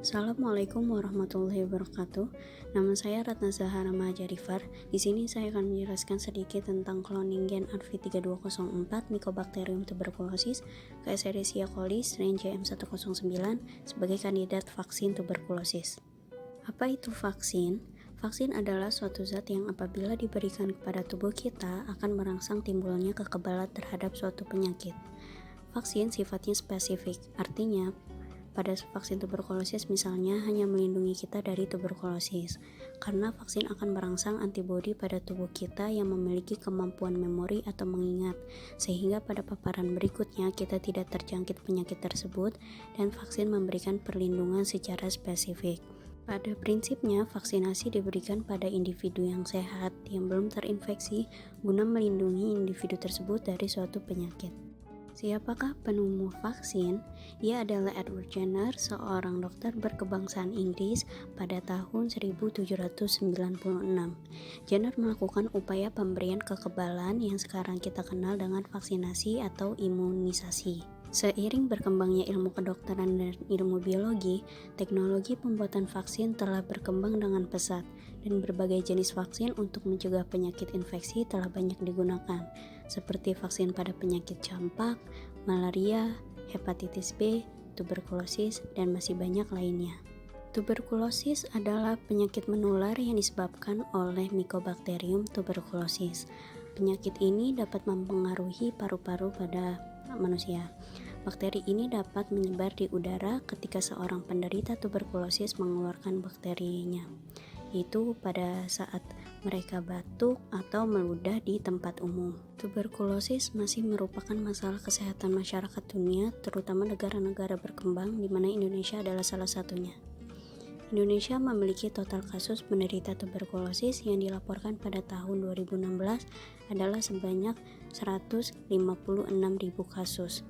Assalamualaikum warahmatullahi wabarakatuh. Nama saya Ratna Zahara Mahajarifar. Di sini saya akan menjelaskan sedikit tentang cloning gen ARV3204 Mycobacterium tuberculosis ke Escherichia coli strain JM109 sebagai kandidat vaksin tuberkulosis. Apa itu vaksin? Vaksin adalah suatu zat yang apabila diberikan kepada tubuh kita akan merangsang timbulnya kekebalan terhadap suatu penyakit. Vaksin sifatnya spesifik, artinya pada vaksin tuberkulosis misalnya hanya melindungi kita dari tuberkulosis, karena vaksin akan merangsang antibodi pada tubuh kita yang memiliki kemampuan memori atau mengingat, sehingga pada paparan berikutnya kita tidak terjangkit penyakit tersebut dan vaksin memberikan perlindungan secara spesifik. Pada prinsipnya, vaksinasi diberikan pada individu yang sehat yang belum terinfeksi guna melindungi individu tersebut dari suatu penyakit. Siapakah penemu vaksin? Ia adalah Edward Jenner, seorang dokter berkebangsaan Inggris pada tahun 1796. Jenner melakukan upaya pemberian kekebalan yang sekarang kita kenal dengan vaksinasi atau imunisasi. Seiring berkembangnya ilmu kedokteran dan ilmu biologi, teknologi pembuatan vaksin telah berkembang dengan pesat, dan berbagai jenis vaksin untuk mencegah penyakit infeksi telah banyak digunakan, seperti vaksin pada penyakit campak, malaria, hepatitis B, tuberkulosis, dan masih banyak lainnya. Tuberkulosis adalah penyakit menular yang disebabkan oleh Mycobacterium tuberculosis. Penyakit ini dapat mempengaruhi paru-paru pada manusia. Bakteri ini dapat menyebar di udara ketika seorang penderita tuberkulosis mengeluarkan bakterinya, yaitu pada saat mereka batuk atau meludah di tempat umum. Tuberkulosis masih merupakan masalah kesehatan masyarakat dunia, terutama negara-negara berkembang, di mana Indonesia adalah salah satunya. Indonesia memiliki total kasus penderita tuberkulosis yang dilaporkan pada tahun 2016 adalah sebanyak 156.000 kasus.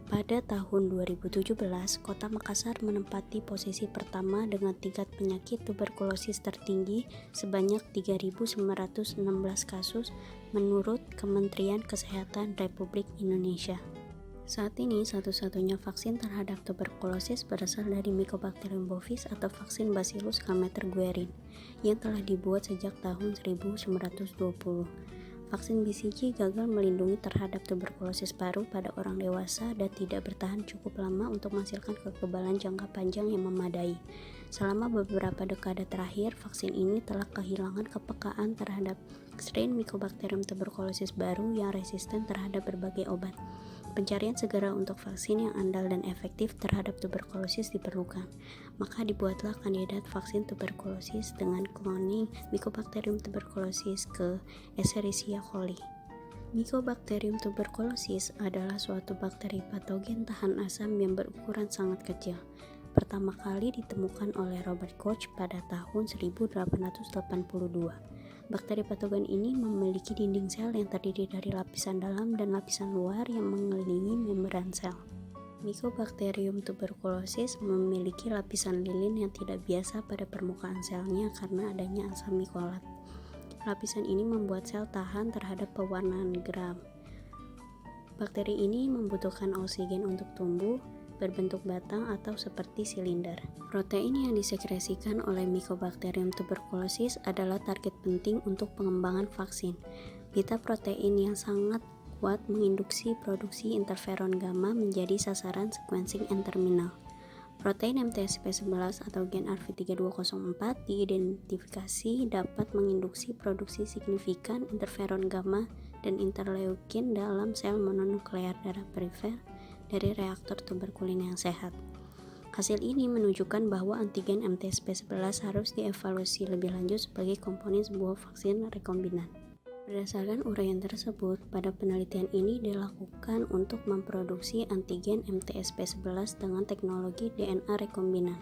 Pada tahun 2017, Kota Makassar menempati posisi pertama dengan tingkat penyakit tuberkulosis tertinggi sebanyak 3.916 kasus menurut Kementerian Kesehatan Republik Indonesia. Saat ini, satu-satunya vaksin terhadap tuberkulosis berasal dari Mycobacterium bovis atau vaksin Bacillus calmette-guerin yang telah dibuat sejak tahun 1920. Vaksin BCG gagal melindungi terhadap tuberkulosis paru pada orang dewasa dan tidak bertahan cukup lama untuk menghasilkan kekebalan jangka panjang yang memadai. Selama beberapa dekade terakhir, vaksin ini telah kehilangan kepekaan terhadap strain Mycobacterium tuberculosis baru yang resisten terhadap berbagai obat. Pencarian segera untuk vaksin yang andal dan efektif terhadap tuberkulosis diperlukan. Maka dibuatlah kandidat vaksin tuberkulosis dengan cloning Mycobacterium tuberculosis ke Escherichia coli. Mycobacterium tuberculosis adalah suatu bakteri patogen tahan asam yang berukuran sangat kecil. Pertama kali ditemukan oleh Robert Koch pada tahun 1882. Bakteri patogen ini memiliki dinding sel yang terdiri dari lapisan dalam dan lapisan luar yang mengelilingi membran sel. Mycobacterium tuberculosis memiliki lapisan lilin yang tidak biasa pada permukaan selnya karena adanya asam mikolat. Lapisan ini membuat sel tahan terhadap pewarnaan geram. Bakteri ini membutuhkan oksigen untuk tumbuh, berbentuk batang atau seperti silinder. Protein yang disekresikan oleh Mycobacterium tuberculosis adalah target penting untuk pengembangan vaksin. Beta protein yang sangat kuat menginduksi produksi interferon gamma menjadi sasaran sequencing N-terminal. Protein MTSP11 atau gen ARV3204 diidentifikasi dapat menginduksi produksi signifikan interferon gamma dan interleukin dalam sel mononuklear darah perifer dari reaktor tuberkulin yang sehat. Hasil ini menunjukkan bahwa antigen MTSP11 harus dievaluasi lebih lanjut sebagai komponen sebuah vaksin rekombinan. Berdasarkan uraian tersebut, pada penelitian ini dilakukan untuk memproduksi antigen MTSP11 dengan teknologi DNA rekombinan.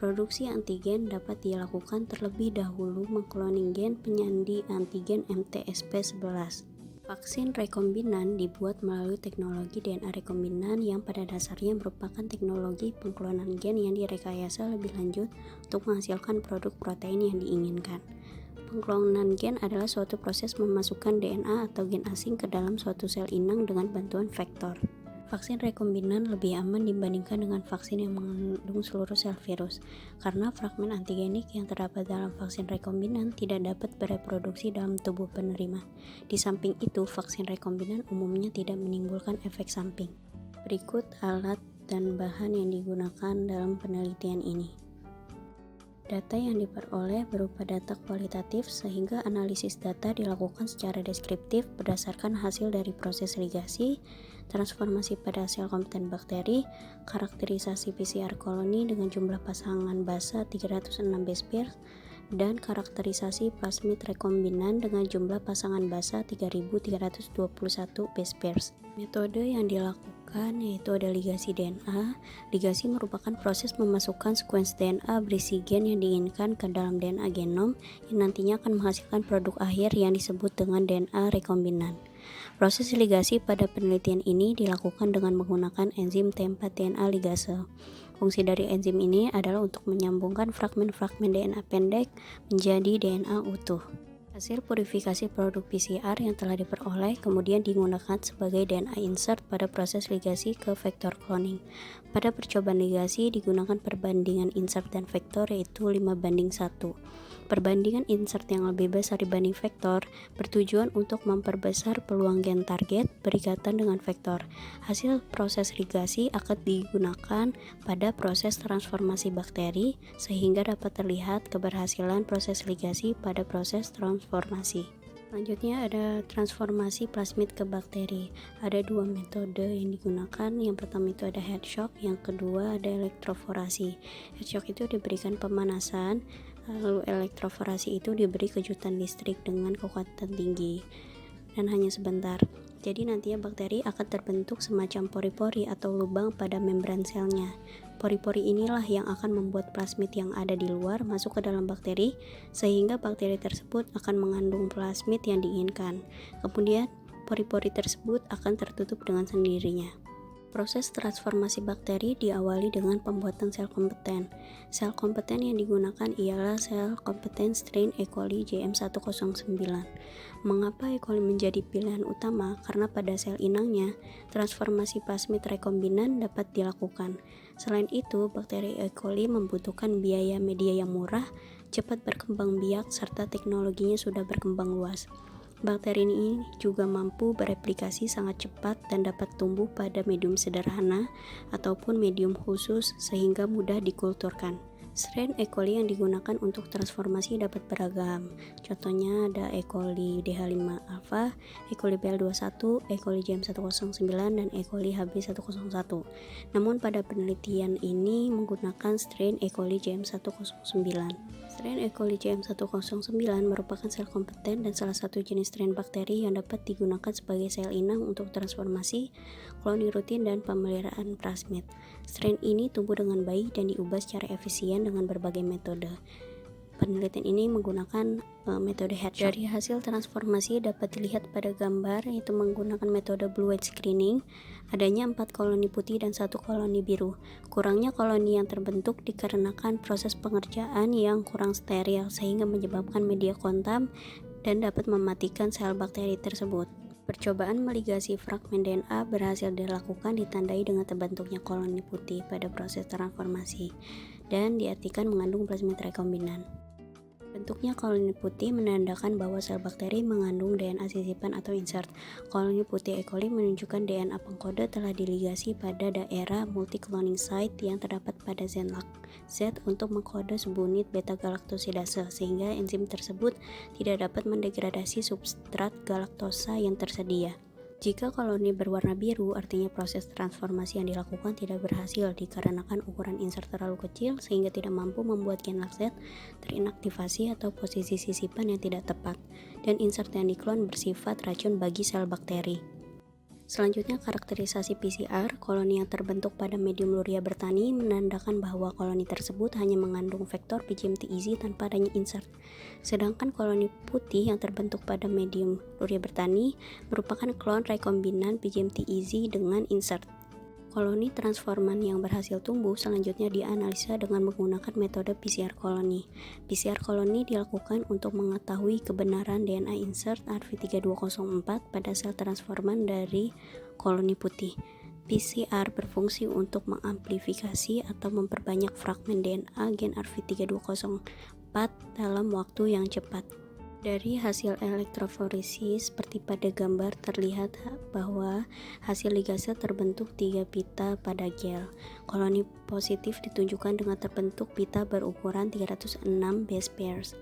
Produksi antigen dapat dilakukan terlebih dahulu mengkloning gen penyandi antigen MTSP11. Vaksin rekombinan dibuat melalui teknologi DNA rekombinan yang pada dasarnya merupakan teknologi pengklonan gen yang direkayasa lebih lanjut untuk menghasilkan produk protein yang diinginkan. Pengklonan gen adalah suatu proses memasukkan DNA atau gen asing ke dalam suatu sel inang dengan bantuan vektor. Vaksin rekombinan lebih aman dibandingkan dengan vaksin yang mengandung seluruh sel virus, karena fragmen antigenik yang terdapat dalam vaksin rekombinan tidak dapat bereproduksi dalam tubuh penerima. Di samping itu, vaksin rekombinan umumnya tidak menimbulkan efek samping. Berikut alat dan bahan yang digunakan dalam penelitian ini. Data yang diperoleh berupa data kualitatif, sehingga analisis data dilakukan secara deskriptif berdasarkan hasil dari proses ligasi, transformasi pada sel kompeten bakteri, karakterisasi PCR koloni dengan jumlah pasangan basa 306 base pairs, dan karakterisasi plasmid rekombinan dengan jumlah pasangan basa 3321 base pairs. Metode yang dilakukan yaitu ada ligasi DNA. Ligasi merupakan proses memasukkan sekuens DNA berisi gen yang diinginkan ke dalam DNA genom yang nantinya akan menghasilkan produk akhir yang disebut dengan DNA rekombinan. Proses ligasi pada penelitian ini dilakukan dengan menggunakan enzim T4 DNA ligase. Fungsi dari enzim ini adalah untuk menyambungkan fragmen-fragmen DNA pendek menjadi DNA utuh. Hasil purifikasi produk PCR yang telah diperoleh kemudian digunakan sebagai DNA insert pada proses ligasi ke vektor cloning. Pada percobaan ligasi digunakan perbandingan insert dan vektor yaitu 5:1. Perbandingan insert yang lebih besar dibanding vektor bertujuan untuk memperbesar peluang gen target berikatan dengan vektor. Hasil proses ligasi akan digunakan pada proses transformasi bakteri sehingga dapat terlihat keberhasilan proses ligasi pada proses transformasi. Selanjutnya ada transformasi plasmid ke bakteri. Ada dua metode yang digunakan. Yang pertama itu ada head shock, yang kedua ada elektroforasi. Head shock itu diberikan pemanasan, lalu elektroforasi itu diberi kejutan listrik dengan kekuatan tinggi dan hanya sebentar. Jadi nantinya bakteri akan terbentuk semacam pori-pori atau lubang pada membran selnya. Pori-pori inilah yang akan membuat plasmid yang ada di luar masuk ke dalam bakteri, sehingga bakteri tersebut akan mengandung plasmid yang diinginkan. Kemudian pori-pori tersebut akan tertutup dengan sendirinya. Proses transformasi bakteri diawali dengan pembuatan sel kompeten. Sel kompeten yang digunakan ialah sel kompeten strain E. coli JM109. Mengapa E. coli menjadi pilihan utama? Karena pada sel inangnya, transformasi plasmid rekombinan dapat dilakukan. Selain itu, bakteri E. coli membutuhkan biaya media yang murah, cepat berkembang biak, serta teknologinya sudah berkembang luas. Bakteri ini juga mampu bereplikasi sangat cepat dan dapat tumbuh pada medium sederhana ataupun medium khusus sehingga mudah dikulturkan. Strain E. coli yang digunakan untuk transformasi dapat beragam. Contohnya ada E. coli DH5-alpha, E. coli BL21, E. coli JM109, dan E. coli HB101. Namun pada penelitian ini menggunakan strain E. coli JM109. Strain E. coli JM109 merupakan sel kompeten dan salah satu jenis strain bakteri yang dapat digunakan sebagai sel inang untuk transformasi, cloning rutin, dan pemeliharaan plasmid. Strain ini tumbuh dengan baik dan diubah secara efisien dengan berbagai metode. Penelitian ini menggunakan metode head shock. Dari hasil transformasi dapat dilihat pada gambar, yaitu menggunakan metode blue white screening. Adanya 4 koloni putih dan 1 koloni biru. Kurangnya koloni yang terbentuk dikarenakan proses pengerjaan yang kurang steril sehingga menyebabkan media kontam dan dapat mematikan sel bakteri tersebut. Percobaan meligasi fragmen DNA berhasil dilakukan ditandai dengan terbentuknya koloni putih pada proses transformasi dan diartikan mengandung plasmid rekombinan. Bentuknya koloni putih menandakan bahwa sel bakteri mengandung DNA sisipan atau insert. Koloni putih E. coli menunjukkan DNA pengkode telah diligasi pada daerah multi-cloning site yang terdapat pada zenlak Z untuk mengkode subunit beta-galaktosidase, sehingga enzim tersebut tidak dapat mendegradasi substrat galaktosa yang tersedia. Jika koloni berwarna biru, artinya proses transformasi yang dilakukan tidak berhasil dikarenakan ukuran insert terlalu kecil sehingga tidak mampu membuat gen Z terinaktivasi atau posisi sisipan yang tidak tepat, dan insert yang diklon bersifat racun bagi sel bakteri. Selanjutnya, karakterisasi PCR. Koloni yang terbentuk pada medium Luria bertani menandakan bahwa koloni tersebut hanya mengandung vektor PGMT-EZ tanpa adanya insert. Sedangkan koloni putih yang terbentuk pada medium Luria bertani merupakan klon rekombinan PGMT-EZ dengan insert. Koloni transforman yang berhasil tumbuh selanjutnya dianalisa dengan menggunakan metode PCR koloni. PCR koloni dilakukan untuk mengetahui kebenaran DNA insert RV3204 pada sel transforman dari koloni putih. PCR berfungsi untuk mengamplifikasi atau memperbanyak fragmen DNA gen RV3204 dalam waktu yang cepat. Dari hasil elektroforesis seperti pada gambar terlihat bahwa hasil ligase terbentuk 3 pita pada gel. Koloni positif ditunjukkan dengan terbentuk pita berukuran 306 base pairs.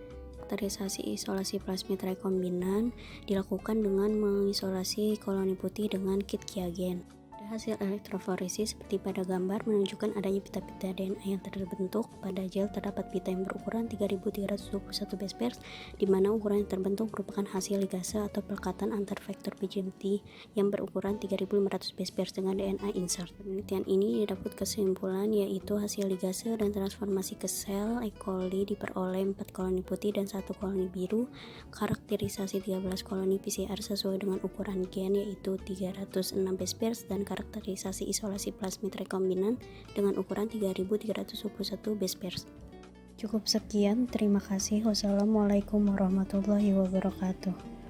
Karakterisasi isolasi plasmid rekombinan dilakukan dengan mengisolasi koloni putih dengan kit Qiagen. Hasil elektroforesis seperti pada gambar menunjukkan adanya pita-pita DNA yang terbentuk. Pada gel terdapat pita yang berukuran 3321 base pairs, di mana ukuran yang terbentuk merupakan hasil ligase atau pelekatan antar vektor PGMT yang berukuran 3500 base pairs dengan DNA insert. Penelitian ini didapat kesimpulan yaitu hasil ligase dan transformasi ke sel E. coli diperoleh 4 koloni putih dan 1 koloni biru. Karakterisasi 13 koloni PCR sesuai dengan ukuran gen yaitu 306 base pairs dan karakterisasi isolasi plasmid rekombinan dengan ukuran 3321 base pairs. Cukup sekian, terima kasih. Wassalamualaikum warahmatullahi wabarakatuh.